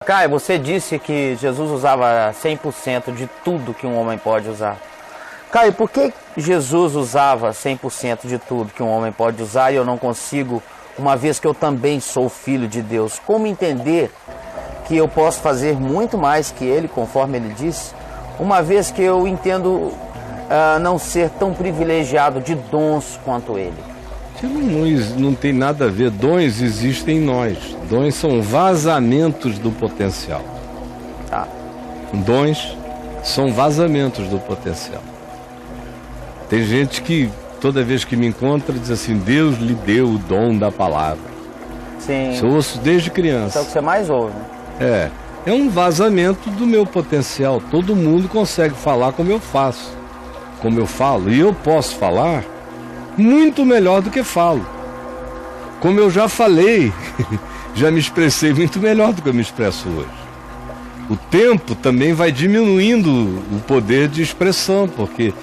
Caio, você disse que Jesus usava 100% de tudo que um homem pode usar. Caio, por que Jesus usava 100% de tudo que um homem pode usar e eu não consigo, uma vez que eu também sou filho de Deus? Como entender que eu posso fazer muito mais que ele, conforme ele disse, uma vez que eu entendo não ser tão privilegiado de dons quanto ele? Não tem nada a ver. Dons existem em nós. Dons são vazamentos do potencial. Tá. Dons são vazamentos do potencial. Tem gente que toda vez que me encontra diz assim: Deus lhe deu o dom da palavra. Sim. Isso eu ouço desde criança. Isso é o que você mais ouve, né? É um vazamento do meu potencial. Todo mundo consegue falar como eu faço, como eu falo. E eu posso falar muito melhor do que falo. Como eu já falei, já me expressei muito melhor do que eu me expresso hoje. O tempo também vai diminuindo o poder de expressão, porque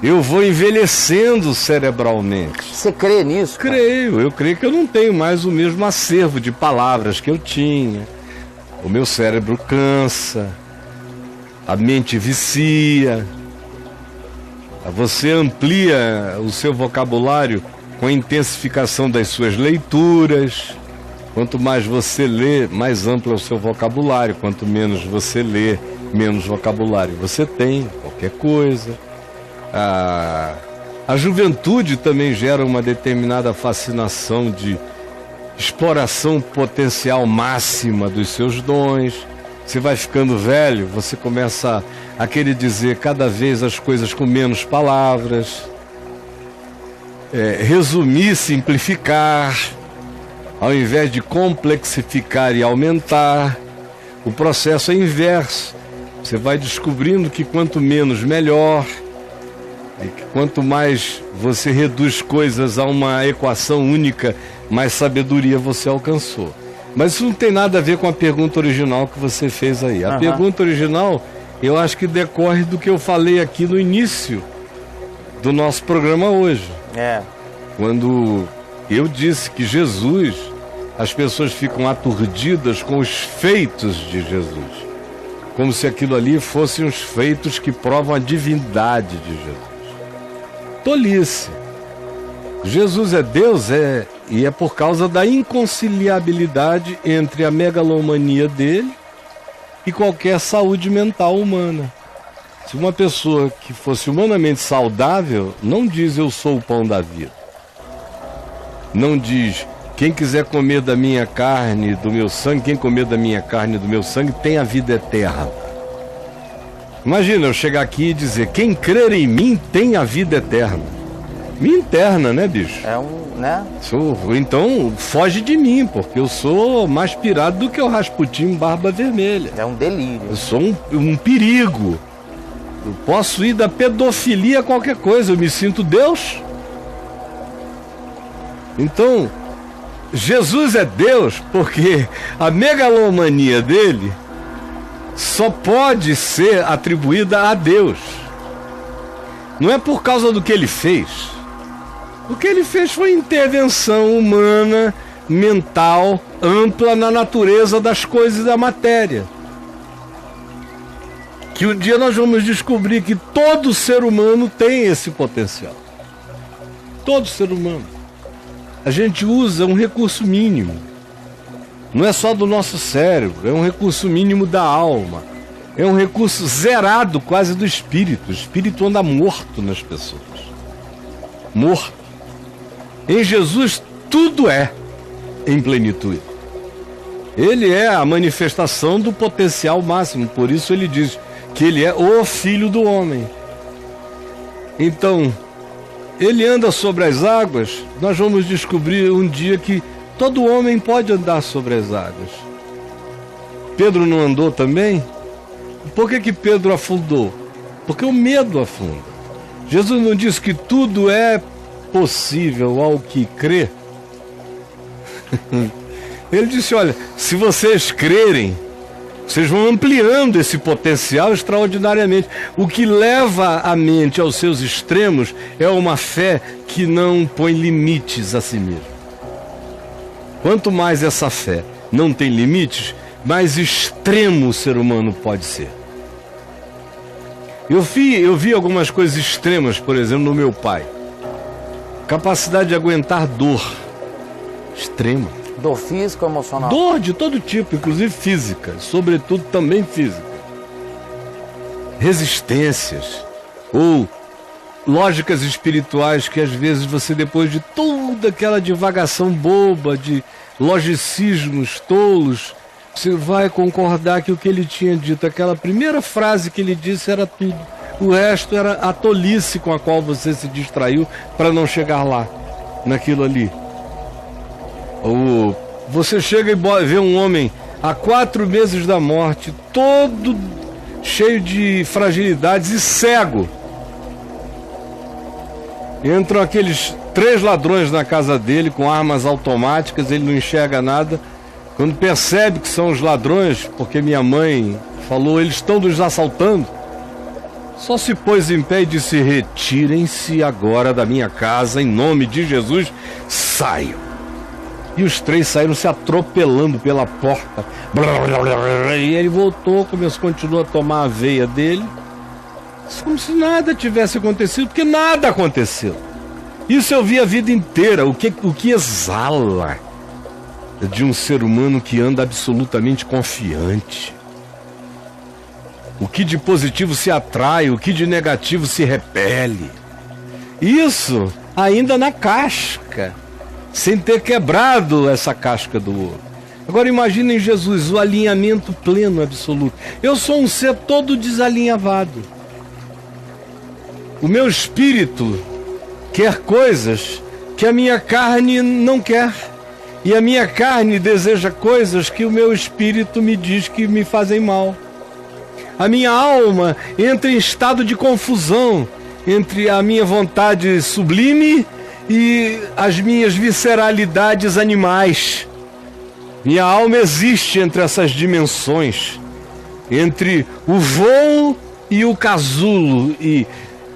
eu vou envelhecendo cerebralmente. Você crê nisso? Cara? Creio, eu creio que eu não tenho mais o mesmo acervo de palavras que eu tinha. O meu cérebro cansa, a mente vicia. Você amplia o seu vocabulário com a intensificação das suas leituras. Quanto mais você lê, mais amplo é o seu vocabulário. Quanto menos você lê, menos vocabulário você tem, qualquer coisa. A juventude também gera uma determinada fascinação de exploração potencial máxima dos seus dons. Você vai ficando velho, você começa a querer dizer cada vez as coisas com menos palavras, resumir, simplificar, ao invés de complexificar e aumentar. O processo é inverso. Você vai descobrindo que quanto menos, melhor. E que quanto mais você reduz coisas a uma equação única, mais sabedoria você alcançou. Mas isso não tem nada a ver com a pergunta original que você fez aí. A pergunta original, eu acho que decorre do que eu falei aqui no início do nosso programa hoje. Quando eu disse que Jesus, as pessoas ficam aturdidas com os feitos de Jesus, como se aquilo ali fossem os feitos que provam a divindade de Jesus. Tolice. Jesus é Deus, e é por causa da inconciliabilidade entre a megalomania dele e qualquer saúde mental humana. Se uma pessoa que fosse humanamente saudável não diz eu sou o pão da vida, não diz quem quiser comer da minha carne, do meu sangue, quem comer da minha carne e do meu sangue tem a vida eterna. Imagina eu chegar aqui e dizer quem crer em mim tem a vida eterna. Me interna, né, bicho? Né? Então, foge de mim, porque eu sou mais pirado do que o Rasputin barba vermelha. É um delírio. Eu sou um perigo. Eu posso ir da pedofilia a qualquer coisa, eu me sinto Deus. Então, Jesus é Deus porque a megalomania dele só pode ser atribuída a Deus. Não é por causa do que ele fez. O que ele fez foi intervenção humana, mental, ampla na natureza das coisas e da matéria. Que um dia nós vamos descobrir que todo ser humano tem esse potencial. Todo ser humano. A gente usa um recurso mínimo. Não é só do nosso cérebro, é um recurso mínimo da alma. É um recurso zerado quase do espírito. O espírito anda morto nas pessoas. Morto. Em Jesus tudo é em plenitude. Ele é a manifestação do potencial máximo. Por isso ele diz que ele é o Filho do Homem. Então, ele anda sobre as águas. Nós vamos descobrir um dia que todo homem pode andar sobre as águas. Pedro não andou também? Por que Pedro afundou? Porque o medo afunda. Jesus não disse que tudo é possível ao que crê? Ele disse, olha, se vocês crerem, vocês vão ampliando esse potencial extraordinariamente. O que leva a mente aos seus extremos é uma fé que não põe limites a si mesmo. Quanto mais essa fé não tem limites, mais extremo o ser humano pode ser. Eu vi algumas coisas extremas, por exemplo, no meu pai. Capacidade de aguentar dor extrema. Dor física ou emocional? Dor de todo tipo, inclusive física, sobretudo também física. Resistências ou lógicas espirituais que às vezes você, depois de toda aquela divagação boba, de logicismos tolos, você vai concordar que o que ele tinha dito, aquela primeira frase que ele disse era tudo. O resto era a tolice com a qual você se distraiu para não chegar lá, naquilo ali. Ou você chega e vê um homem há 4 meses da morte, todo cheio de fragilidades e cego. Entram aqueles 3 ladrões na casa dele com armas automáticas, ele não enxerga nada. Quando percebe que são os ladrões, porque minha mãe falou, eles estão nos assaltando, só se pôs em pé e disse: retirem-se agora da minha casa, em nome de Jesus, saiam. E os 3 saíram se atropelando pela porta. E ele voltou, continuou a tomar a veia dele, como se nada tivesse acontecido, porque nada aconteceu. Isso eu vi a vida inteira. O que exala de um ser humano que anda absolutamente confiante? O que de positivo se atrai, o que de negativo se repele. Isso ainda na casca, sem ter quebrado essa casca do ouro. Agora imaginem Jesus, o alinhamento pleno, absoluto. Eu sou um ser todo desalinhavado. O meu espírito quer coisas que a minha carne não quer. E a minha carne deseja coisas que o meu espírito me diz que me fazem mal. A minha alma entra em estado de confusão entre a minha vontade sublime e as minhas visceralidades animais. Minha alma existe entre essas dimensões, entre o voo e o casulo, e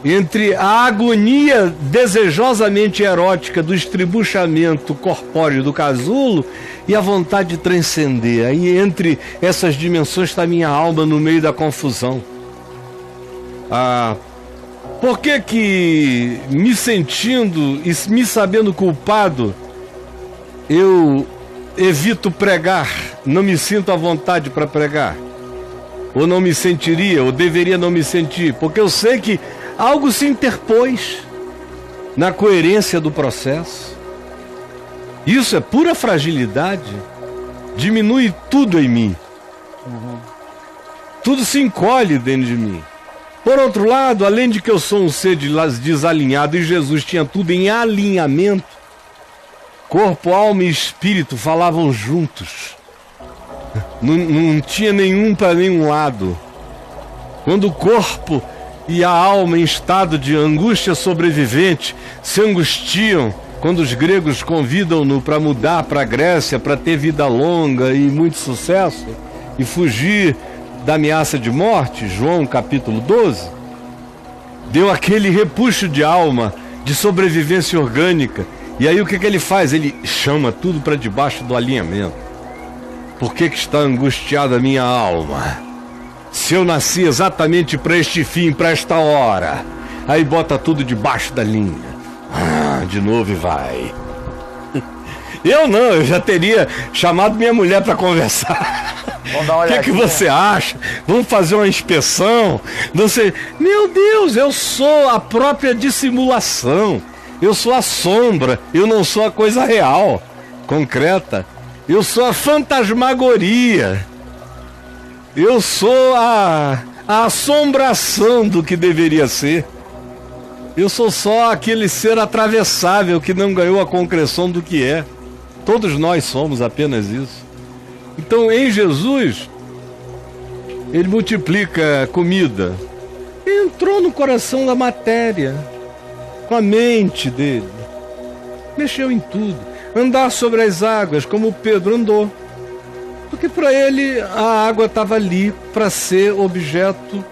entre a agonia desejosamente erótica do estribuchamento corpóreo do casulo e a vontade de transcender. Aí entre essas dimensões está minha alma no meio da confusão. Por que me sentindo e me sabendo culpado, eu evito pregar, não me sinto à vontade para pregar? Ou não me sentiria, ou deveria não me sentir? Porque eu sei que algo se interpôs na coerência do processo. Isso é pura fragilidade. Diminui tudo em mim. Tudo se encolhe dentro de mim. Por outro lado, além de que eu sou um ser desalinhado e Jesus tinha tudo em alinhamento, corpo, alma e espírito falavam juntos. Não tinha nenhum para nenhum lado. Quando o corpo e a alma, em estado de angústia sobrevivente, se angustiam quando os gregos convidam-no para mudar para a Grécia, para ter vida longa e muito sucesso, e fugir da ameaça de morte. João capítulo 12, deu aquele repuxo de alma, de sobrevivência orgânica. E aí o que ele faz? Ele chama tudo para debaixo do alinhamento. Por que está angustiada a minha alma? Se eu nasci exatamente para este fim, para esta hora. Aí bota tudo debaixo da linha. De novo e vai. Eu já teria chamado minha mulher para conversar. O que você acha? Vamos fazer uma inspeção? Não sei. Meu Deus, eu sou a própria dissimulação. Eu sou a sombra. Eu não sou a coisa real, concreta. Eu sou a fantasmagoria. Eu sou a assombração do que deveria ser. Eu sou só aquele ser atravessável que não ganhou a concreção do que é. Todos nós somos apenas isso. Então, em Jesus, ele multiplica comida. Entrou no coração da matéria, com a mente dele. Mexeu em tudo. Andar sobre as águas, como Pedro andou. Porque para ele a água estava ali para ser objeto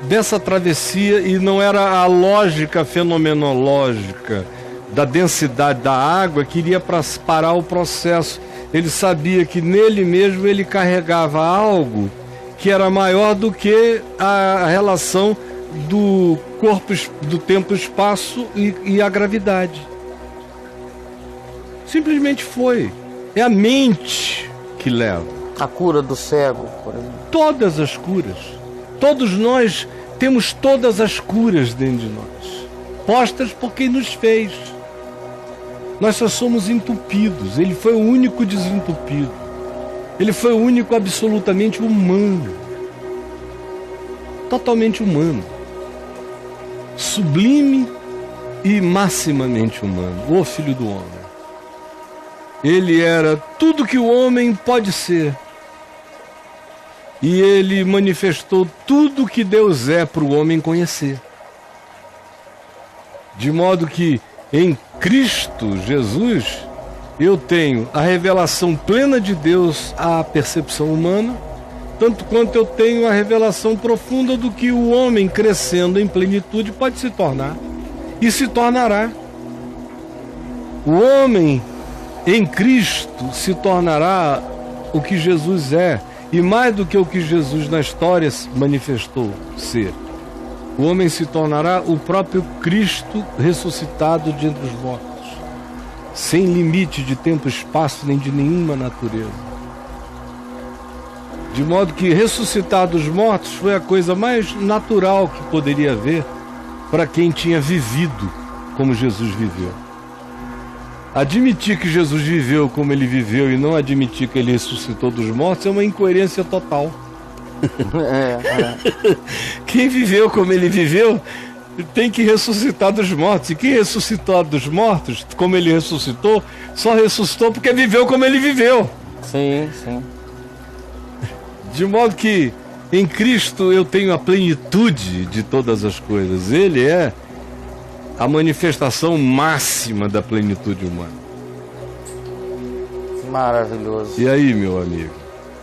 dessa travessia e não era a lógica fenomenológica da densidade da água que iria parar o processo. ele sabia que nele mesmo ele carregava algo que era maior do que a relação do corpo, do tempo, espaço e a gravidade. Simplesmente foi. É a mente que leva. A cura do cego, por exemplo. Todas as curas. Todos nós temos todas as curas dentro de nós, postas por quem nos fez. Nós só somos entupidos. Ele foi o único desentupido. Ele foi o único absolutamente humano. Totalmente humano. Sublime e maximamente humano. O Filho do Homem. Ele era tudo que o homem pode ser. E ele manifestou tudo que Deus é para o homem conhecer. De modo que em Cristo Jesus eu tenho a revelação plena de Deus à percepção humana, tanto quanto eu tenho a revelação profunda do que o homem crescendo em plenitude pode se tornar e se tornará. O homem em Cristo se tornará o que Jesus é, e mais do que o que Jesus na história manifestou ser. O homem se tornará o próprio Cristo ressuscitado de entre os mortos, sem limite de tempo, espaço, nem de nenhuma natureza. De modo que ressuscitar dos mortos foi a coisa mais natural que poderia haver para quem tinha vivido como Jesus viveu. Admitir que Jesus viveu como ele viveu e não admitir que ele ressuscitou dos mortos é uma incoerência total. Quem viveu como ele viveu tem que ressuscitar dos mortos. E quem ressuscitou dos mortos, como ele ressuscitou, só ressuscitou porque viveu como ele viveu. Sim, sim. De modo que em Cristo eu tenho a plenitude de todas as coisas. Ele é a manifestação máxima da plenitude humana. Maravilhoso. E aí, meu amigo?